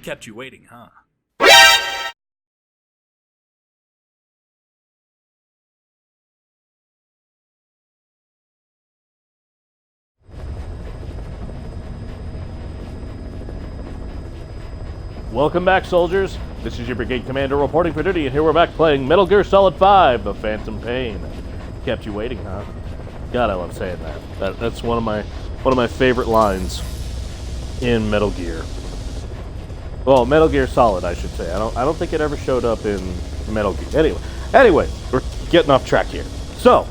Kept you waiting, huh? Welcome back, soldiers. This is your brigade commander reporting for duty, and here we're back playing Metal Gear Solid 5: The Phantom Pain. Kept you waiting, huh? God, I love saying that. That's one of my favorite lines in Metal Gear. Well, Metal Gear Solid, I should say. I don't think it ever showed up in Metal Gear. Anyway, we're getting off track here. So,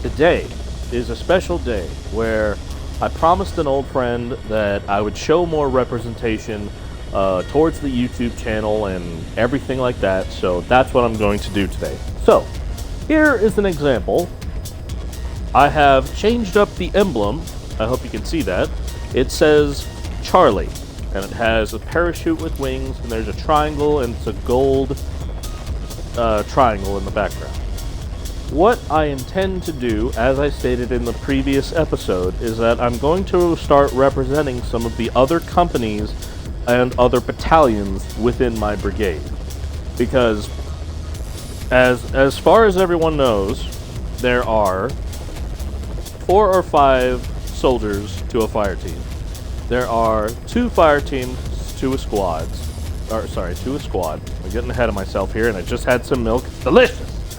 today is a special day where I promised an old friend that I would show more representation towards the YouTube channel and everything like that, so that's what I'm going to do today. So, here is an example. I have changed up the emblem. I hope you can see that. It says Charlie, and it has a parachute with wings, and there's a triangle, and it's a gold triangle in the background. What I intend to do, as I stated in the previous episode, is that I'm going to start representing some of the other companies and other battalions within my brigade. Because, as far as everyone knows, there are 4 or 5 soldiers to a fire team. There are 2 fire teams to a squad. To a squad. I'm getting ahead of myself here, and I just had some milk. Delicious!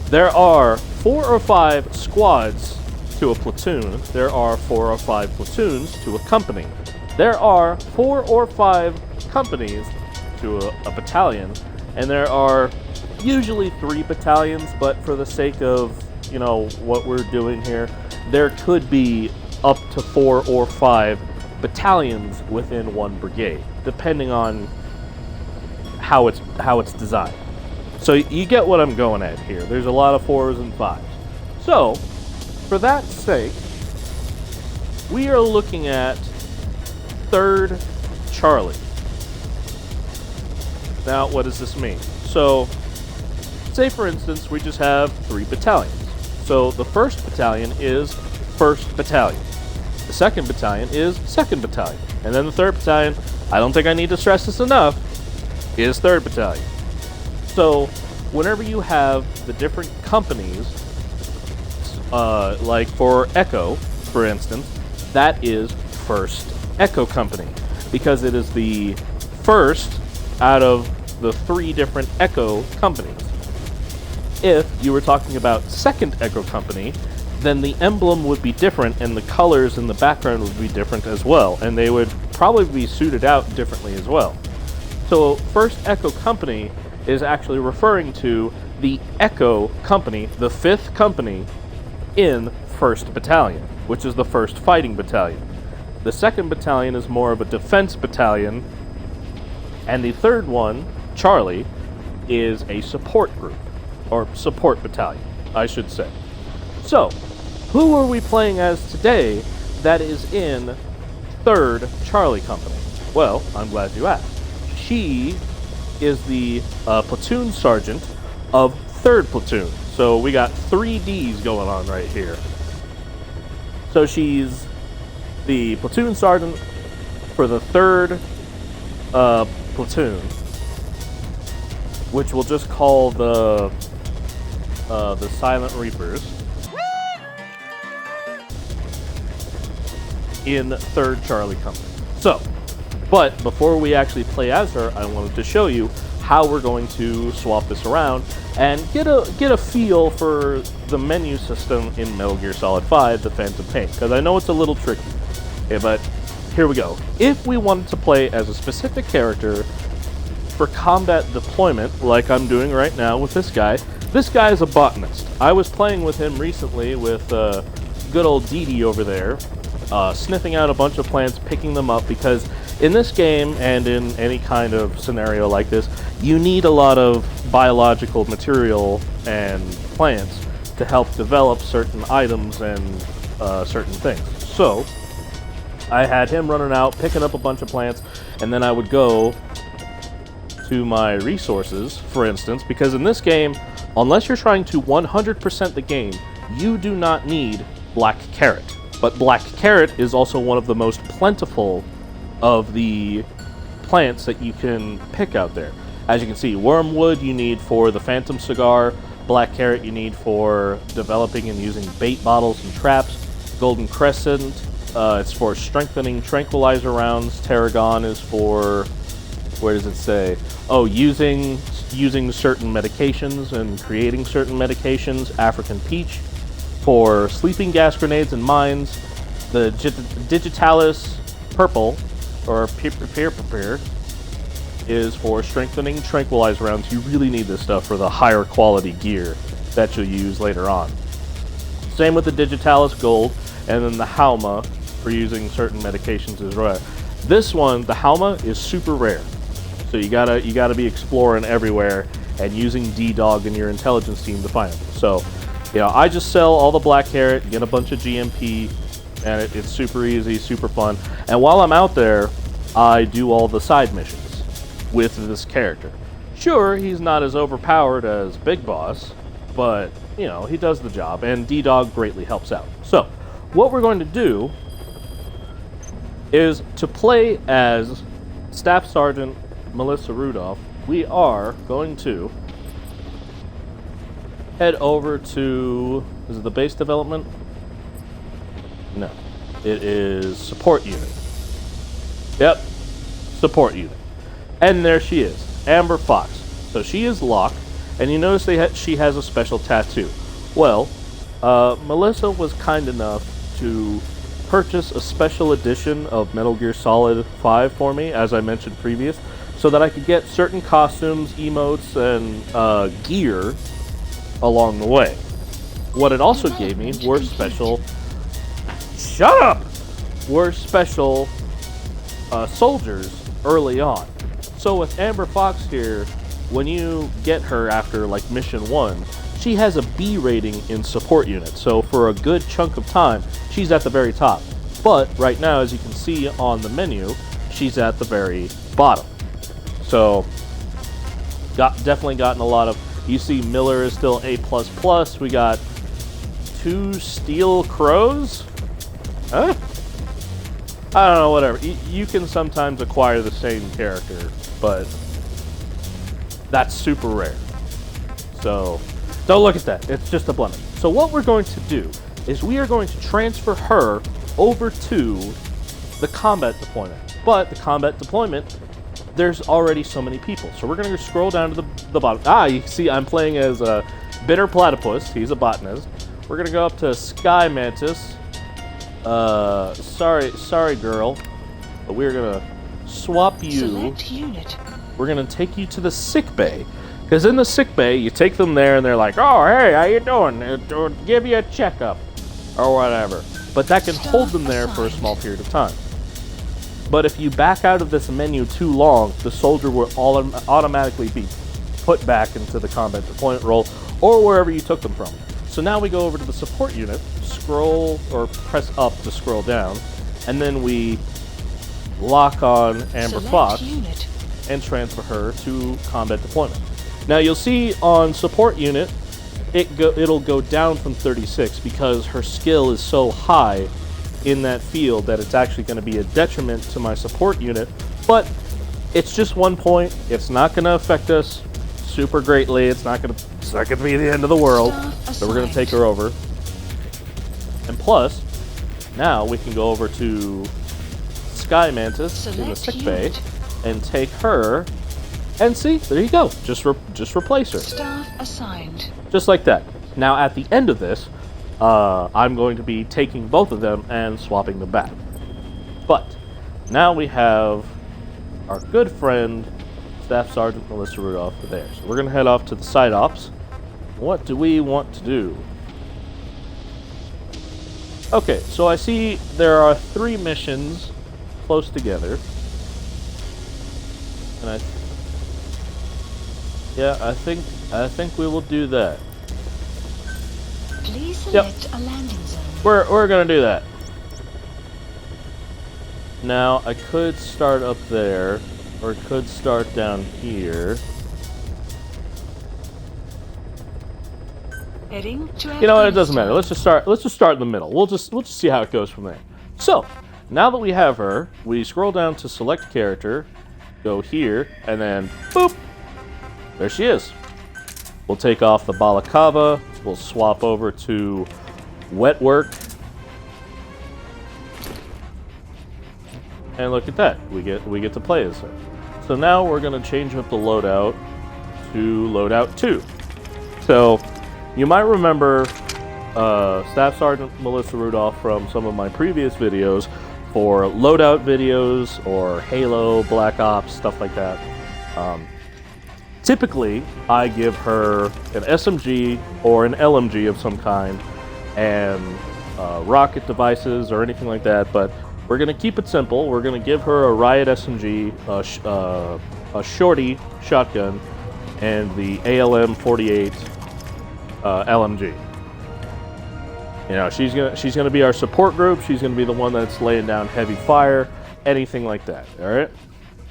There are 4 or 5 squads to a platoon. There are 4 or 5 platoons to a company. There are 4 or 5 companies to a battalion, and there are usually 3 battalions, but for the sake of, you know, what we're doing here, there could be up to 4 or 5 battalions within one brigade, depending on how it's designed. So you get what I'm going at here. There's a lot of 4s and 5s. So, for that sake, we are looking at 3rd Charlie. Now, what does this mean? So, say for instance, we just have 3 battalions. So, the 1st battalion is 1st Battalion. The 2nd Battalion is 2nd Battalion. And then the 3rd Battalion, I don't think I need to stress this enough, is 3rd Battalion. So, whenever you have the different companies, like for Echo, for instance, that is 1st Echo Company, because it is the first out of the 3 different Echo companies. If you were talking about 2nd Echo Company, then the emblem would be different, and the colors in the background would be different as well, and they would probably be suited out differently as well. So 1st Echo Company is actually referring to the Echo Company, the 5th company in 1st Battalion, which is the 1st Fighting Battalion. The 2nd Battalion is more of a defense battalion, and the 3rd one, Charlie, is a support group, or support battalion, I should say. So, who are we playing as today that is in 3rd Charlie Company? Well, I'm glad you asked. She is the platoon sergeant of 3rd Platoon. So we got 3 Ds going on right here. So she's the platoon sergeant for the 3rd platoon, which we'll just call the Silent Reapers, in 3rd Charlie Company. So, but before we actually play as her, I wanted to show you how we're going to swap this around and get a feel for the menu system in Metal Gear Solid 5: The Phantom Pain, because I know it's a little tricky. Okay, but here we go. If we wanted to play as a specific character for combat deployment, like I'm doing right now with this guy is a botanist. I was playing with him recently with good old Dee over there, sniffing out a bunch of plants, picking them up, because in this game, and in any kind of scenario like this, you need a lot of biological material and plants to help develop certain items and certain things. So, I had him running out, picking up a bunch of plants, and then I would go to my resources, for instance, because in this game, unless you're trying to 100% the game, you do not need black carrot. But black carrot is also one of the most plentiful of the plants that you can pick out there. As you can see, wormwood you need for the phantom cigar, black carrot you need for developing and using bait bottles and traps, golden crescent, it's for strengthening tranquilizer rounds, tarragon is for, where does it say? Oh, using certain medications and creating certain medications, African peach for sleeping gas grenades and mines, the digitalis purple, or peer is for strengthening tranquilizer rounds. You really need this stuff for the higher quality gear that you'll use later on. Same with the digitalis gold, and then the halma for using certain medications as well. This one, the halma, is super rare, so you gotta be exploring everywhere and using D-Dog and your intelligence team to find them. So, you know, I just sell all the black carrot, get a bunch of GMP, and it's super easy, super fun. And while I'm out there, I do all the side missions with this character. Sure, he's not as overpowered as Big Boss, but, you know, he does the job, and D-Dog greatly helps out. So, what we're going to do is to play as Staff Sergeant Melissa Rudolph. We are going to head over to, is it the base development? No. It is support unit. Yep. Support unit. And there she is, Amber Fox. So she is locked, and you notice she has a special tattoo. Well, Melissa was kind enough to purchase a special edition of Metal Gear Solid 5 for me, as I mentioned previous, so that I could get certain costumes, emotes, and gear along the way. What it also gave me were special... Shut up! Were special soldiers early on. So with Amber Fox here, when you get her after like mission 1, she has a B rating in support unit. So for a good chunk of time, she's at the very top. But right now, as you can see on the menu, she's at the very bottom. So definitely gotten a lot of, you see Miller is still A++. We got 2 Steel Crows? Huh? I don't know, whatever. You can sometimes acquire the same character, but that's super rare. So don't look at that. It's just a blemish. So what we're going to do is we are going to transfer her over to the combat deployment. But the combat deployment, there's already so many people. So we're going to scroll down to the bottom. Ah, you can see I'm playing as a Bitter Platypus. He's a botanist. We're going to go up to Sky Mantis. Sorry, girl, but we're gonna swap you. Select unit. We're gonna take you to the sick bay, because in the sick bay, you take them there, and they're like, "Oh, hey, how you doing? Give you a checkup, or whatever." But that can hold them there for a small period of time. But if you back out of this menu too long, the soldier will automatically be put back into the combat deployment role, or wherever you took them from. So now we go over to the support unit, scroll or press up to scroll down, and then we lock on Amber Fox and transfer her to combat deployment. Now you'll see on support unit, it'll go down from 36 because her skill is so high in that field that it's actually going to be a detriment to my support unit, but it's just 1 point. It's not going to affect us super greatly. It's not going to be the end of the world. So we're going to take her over. And plus, now we can go over to Sky Mantis in the sick bay and take her. And see, there you go. Just replace her. Staff assigned. Just like that. Now at the end of this, I'm going to be taking both of them and swapping them back. But now we have our good friend Staff Sergeant Melissa Rudolph there. So we're going to head off to the side ops. What do we want to do? Okay, so I see there are 3 missions close together. And I think we will do that. Please select a landing zone. We're gonna do that. Now I could start up there, or could start down here. Heading to You know what? It doesn't matter. Let's just start in the middle. We'll just see how it goes from there. So now that we have her, we scroll down to select character, go here, and then boop, there she is. We'll take off the balaclava. We'll swap over to wet work. And look at that, we get to play as her. So now we're gonna change up the loadout to loadout 2. So you might remember Staff Sergeant Melissa Rudolph from some of my previous videos for loadout videos or Halo, Black Ops, stuff like that. Typically, I give her an SMG or an LMG of some kind and rocket devices or anything like that, but we're going to keep it simple. We're going to give her a Riot SMG, a Shorty shotgun, and the ALM 48 LMG. You know, she's gonna be our support group. She's gonna be the one that's laying down heavy fire, anything like that. All right.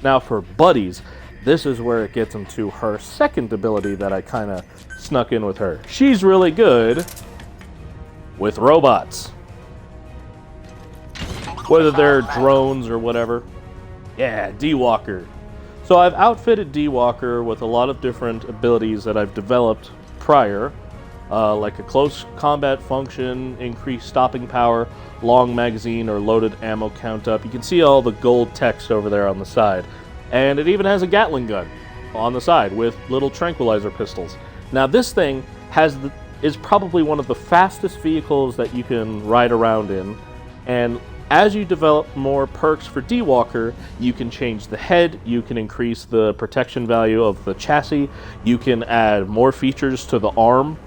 Now for buddies, this is where it gets into her second ability that I kind of snuck in with her. She's really good with robots, whether they're drones or whatever. Yeah, D-Walker. So I've outfitted D-Walker with a lot of different abilities that I've developed prior. Like a close combat function, increased stopping power, long magazine or loaded ammo count up. You can see all the gold text over there on the side. And it even has a Gatling gun on the side with little tranquilizer pistols. Now this thing is probably one of the fastest vehicles that you can ride around in. And as you develop more perks for D-Walker, you can change the head, you can increase the protection value of the chassis, you can add more features to the arm.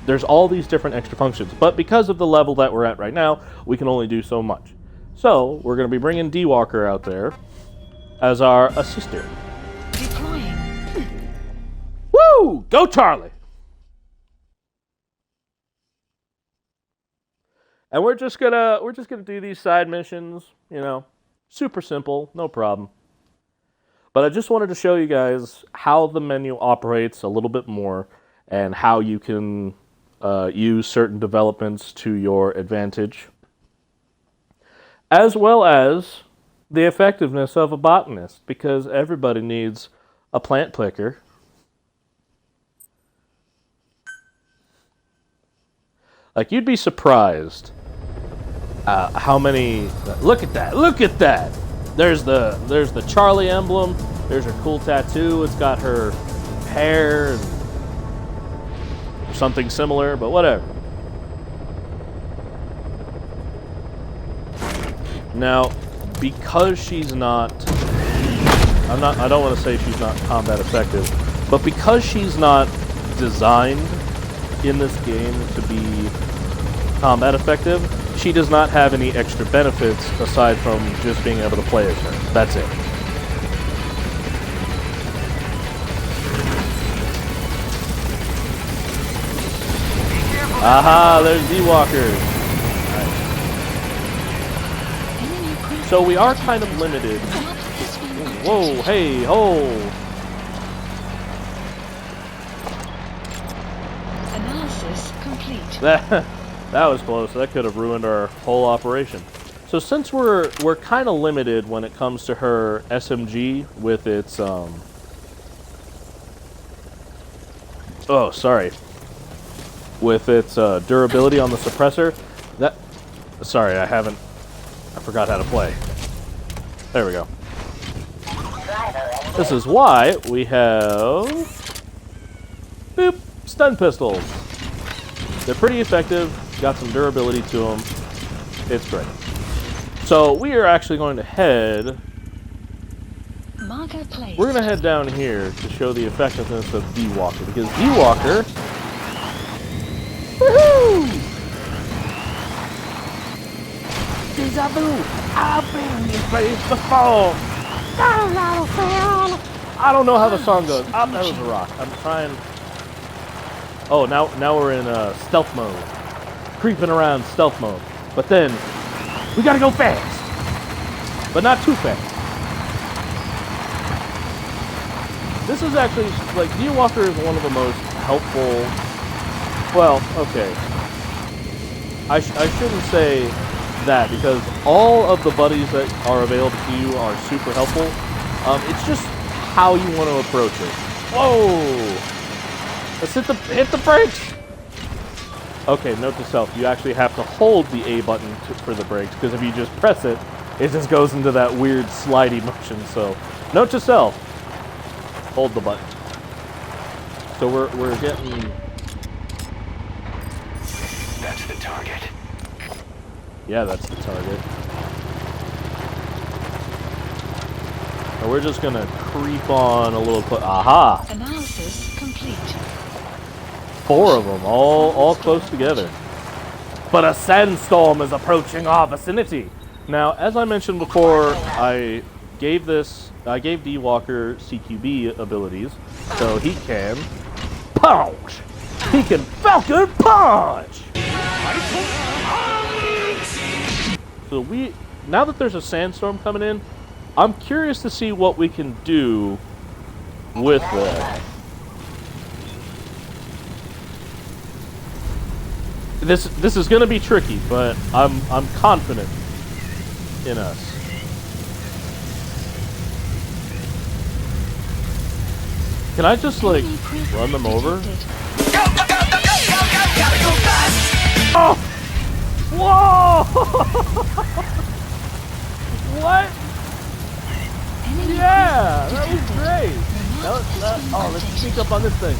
There's all these different extra functions, but because of the level that we're at right now, we can only do so much. So, we're going to be bringing D-Walker out there as our assister. Deploying. Woo! Go Charlie! And we're just gonna do these side missions, you know, super simple, no problem. But I just wanted to show you guys how the menu operates a little bit more and how you can use certain developments to your advantage, as well as the effectiveness of a botanist, because everybody needs a plant picker. Like, you'd be surprised how many. Look at that! Look at that! There's the Charlie emblem. There's her cool tattoo. It's got her hair and something similar, but whatever. Now, because she's not, I don't want to say she's not combat effective, but because she's not designed in this game to be combat effective, she does not have any extra benefits aside from just being able to play as her. That's it. Aha, there's D-Walker. Right. So we are kind of limited. Whoa, hey, ho. Analysis complete. That was close. That could have ruined our whole operation. So since we're kind of limited when it comes to her SMG with its with its durability on the suppressor. Sorry, I forgot how to play. There we go. This is why we have boop stun pistols. They're pretty effective, got some durability to them. It's great. So we are actually going to head. We're going to head down here to show the effectiveness of D-Walker, because D-Walker. Woohoo! Deja vu! I've been in this place before! I don't know how the song goes. That was a rock. I'm trying. Oh, now we're in stealth mode. Creeping around stealth mode. But then, we gotta go fast. But not too fast. This is actually, like, D-Walker is one of the most helpful. Well, okay. I shouldn't say that, because all of the buddies that are available to you are super helpful. It's just how you want to approach it. Whoa! Let's hit the brakes! Okay, note to self, you actually have to hold the A button for the brakes, because if you just press it, it just goes into that weird slidey motion. So, note to self, hold the button. So we're getting... That's the target. Yeah, that's the target. And we're just gonna creep on a little close. Aha! Analysis complete. 4 of them, all close together. But a sandstorm is approaching our vicinity. Now, as I mentioned before, I gave D Walker CQB abilities, so he can punch. He can Falcon punch. So now that there's a sandstorm coming in, I'm curious to see what we can do with that. This is gonna be tricky, but I'm confident in us. Can I just like run them over? Oh! Whoa! What? Yeah, that was great. Oh, let's sneak up on this thing.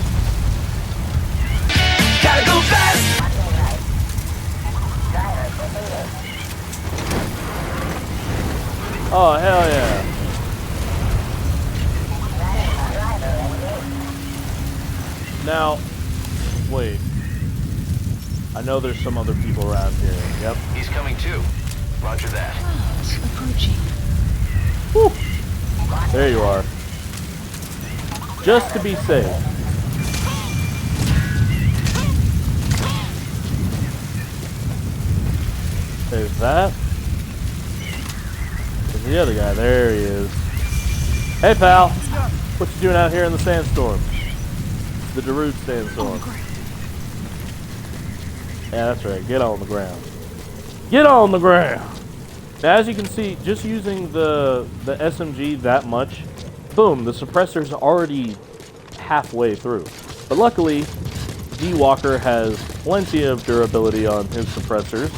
Gotta go fast! Oh, hell yeah. Now, wait. I know there's some other people around here. Yep. He's coming too. Roger that. Clouds approaching. Whew. There you are. Just to be safe. There's that. There's the other guy. There he is. Hey, pal. What you doing out here in the sandstorm? The Darude sandstorm. Yeah, that's right. Get on the ground. Get on the ground! Now, as you can see, just using the SMG that much, boom, the suppressor's already halfway through. But luckily, D Walker has plenty of durability on his suppressors.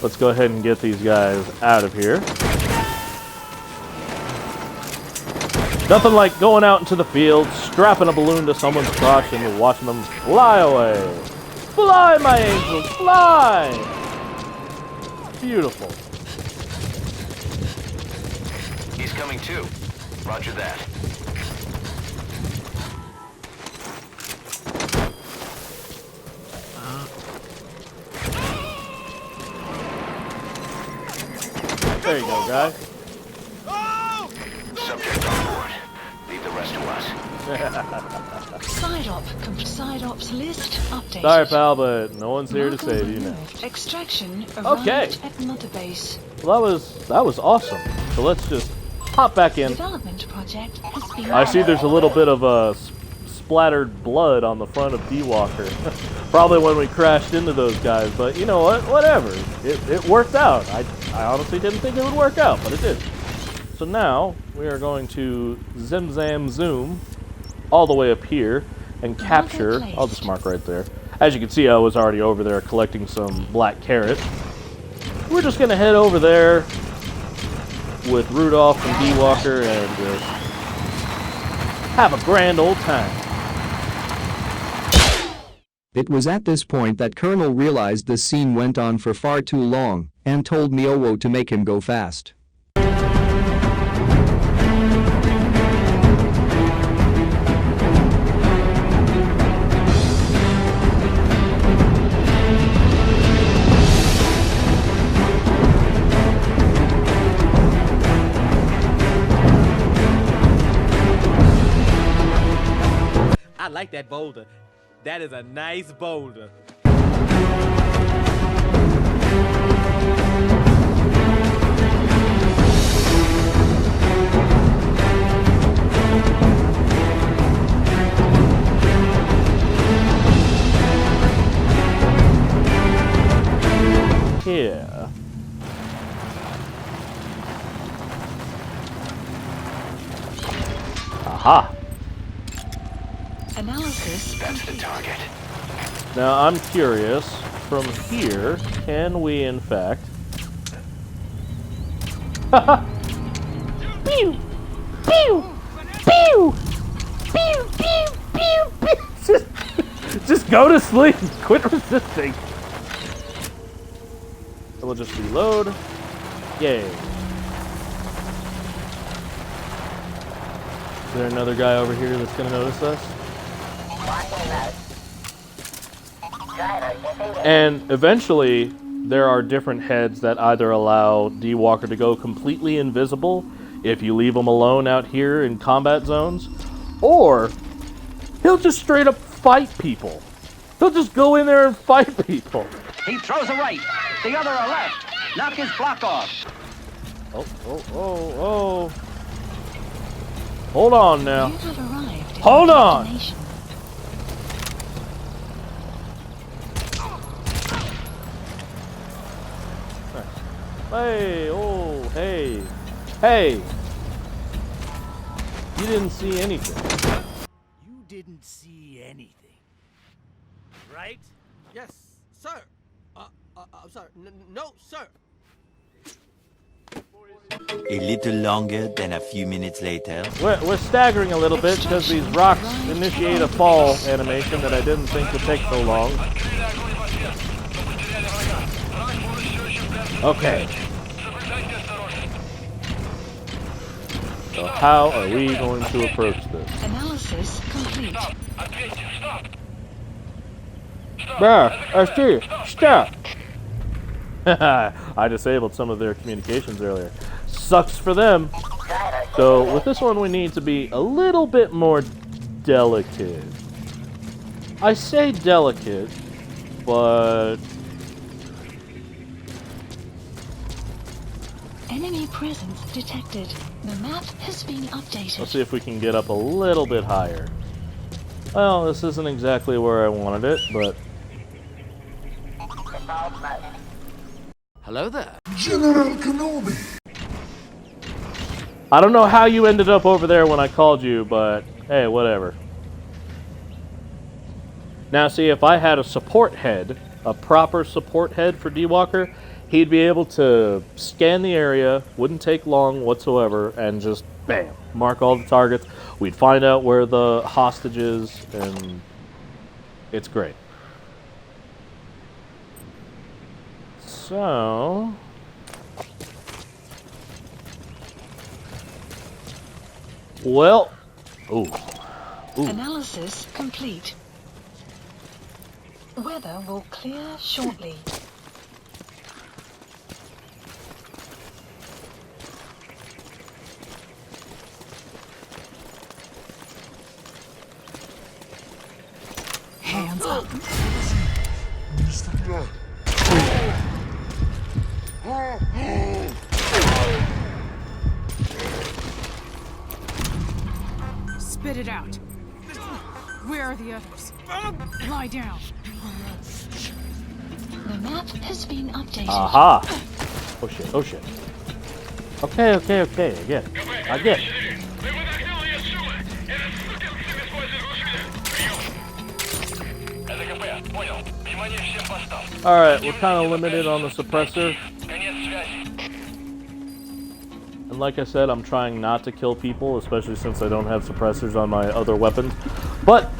Let's go ahead and get these guys out of here. Nothing like going out into the field, strapping a balloon to someone's crotch and watching them fly away. Fly, my angels, fly! Beautiful. He's coming too. Roger that. There you go, guys. Subject on board. Leave the rest to us. Side ops list updated. Sorry, pal, but no one's here to save you now. Extraction arrived at Mother Base. Well, that was awesome. So let's just hop back in. Development project has been I see there's a little bit of splattered blood on the front of D Walker. Probably when we crashed into those guys, but you know what? Whatever. It worked out. I honestly didn't think it would work out, but it did. So now we are going to zoom all the way up here and capture. I'll just mark right there. As you can see, I was already over there collecting some black carrot. We're just gonna head over there with Rudolph and D Walker and just have a grand old time. It was at this point that Colonel realized the scene went on for far too long and told Miowo to make him go fast. I like that boulder. That is a nice boulder. Here. Aha! Analysis That's the complete. target. Now I'm curious, from here, can we in fact... Pew! Pew! Pew! Pew! Pew! Pew! Pew! Just go to sleep! Quit resisting! So we'll just reload. Yay. Is there another guy over here that's gonna notice us? And eventually, there are different heads that either allow D-Walker to go completely invisible if you leave him alone out here in combat zones, or he'll just straight up fight people. He'll just go in there and fight people. He throws a right, the other a left. Knock his block off. Oh. Hold on now. You have arrived at Hold your on! destination. Hey, oh, hey. Hey! You didn't see anything. You didn't see anything, right? Yes, sir. I'm sorry. No, sir. A little longer than a few minutes later. We're staggering a little bit because these rocks initiate a fall animation that I didn't think would take so long. Okay. So how are we going to approach this? Analysis complete. I see. Stop. I disabled some of their communications earlier. Sucks for them. So with this one, we need to be a little bit more delicate. I say delicate, but Enemy presence detected. The map has been updated. let's see if we can get up a little bit higher. Well, this isn't exactly where I wanted it, but Hello there. I don't know how you ended up over there when I called you, but hey, whatever. Now, see, if I had a support head, a proper support head for D-Walker, he'd be able to scan the area, wouldn't take long whatsoever, and just, bam, mark all the targets. We'd find out where the hostage is, and it's great. So... well... Ooh. Analysis complete. Weather will clear shortly. Hands up. Spit it out. Where are the others? Lie down. The map has been updated. Aha! Oh shit, oh shit. Okay, I get it. I get it. Alright, we're kind of limited on the suppressor. And like I said, I'm trying not to kill people, especially since I don't have suppressors on my other weapons. But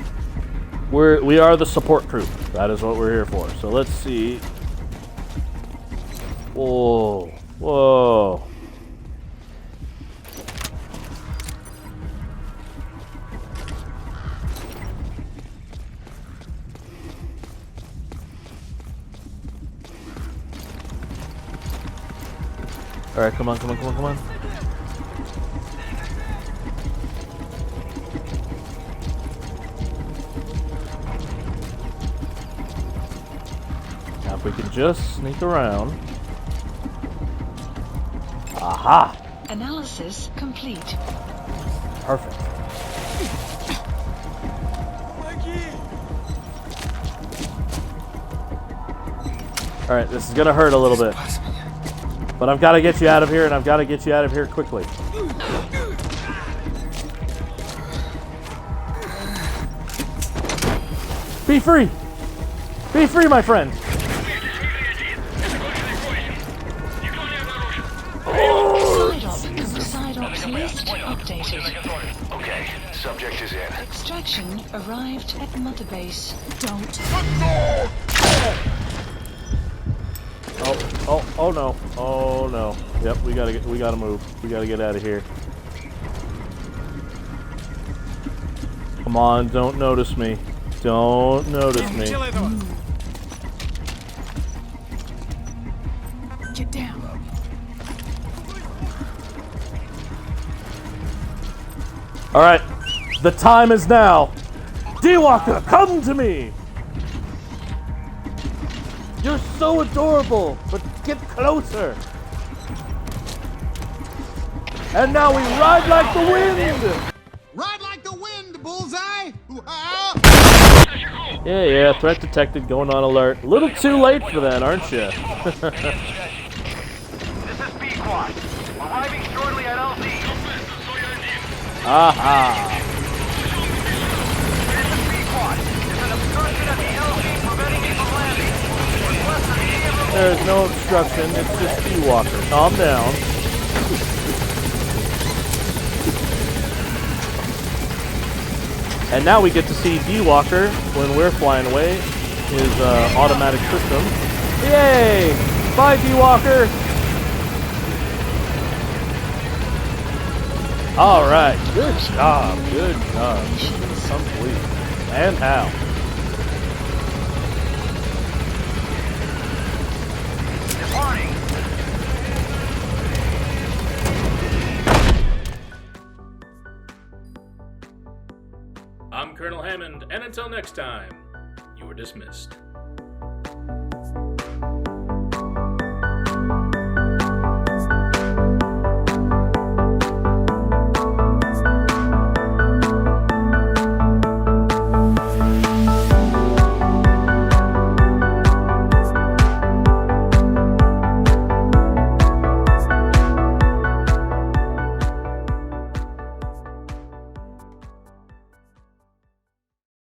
we are the support crew. That is what we're here for. So let's see. Whoa. Whoa. Alright, come on. Now if we can just sneak around. Aha! Analysis complete. Perfect. Alright, this is gonna hurt a little bit. But I've got to get you out of here, and I've got to get you out of here quickly. Be free! Be free, my friend! Side ops list updated. Okay, subject is in. Extraction arrived at Mother Base. Don't. Oh no. Oh no. Yep, we gotta move. We gotta get out of here. Come on, don't notice me. Don't notice me. Get down. Alright, the time is now. D-Walker, come to me! You're so adorable, but get closer. And now we ride like the wind! Ride like the wind, bullseye! Yeah, threat detected, going on alert. A little too late for that, aren't you? This is B-Quad. Arriving shortly at LZ. Aha! This is B-Quad. There's an obstruction at the LZ preventing me from landing. Request immediate removal. There's no obstruction, it's just D-Walker. Calm down. And now we get to see D-Walker when we're flying away, his automatic system. Yay! Bye, D-Walker! Alright, good job, good job. Complete. And how? Departing. I'm Colonel Hammond, and until next time, you are dismissed.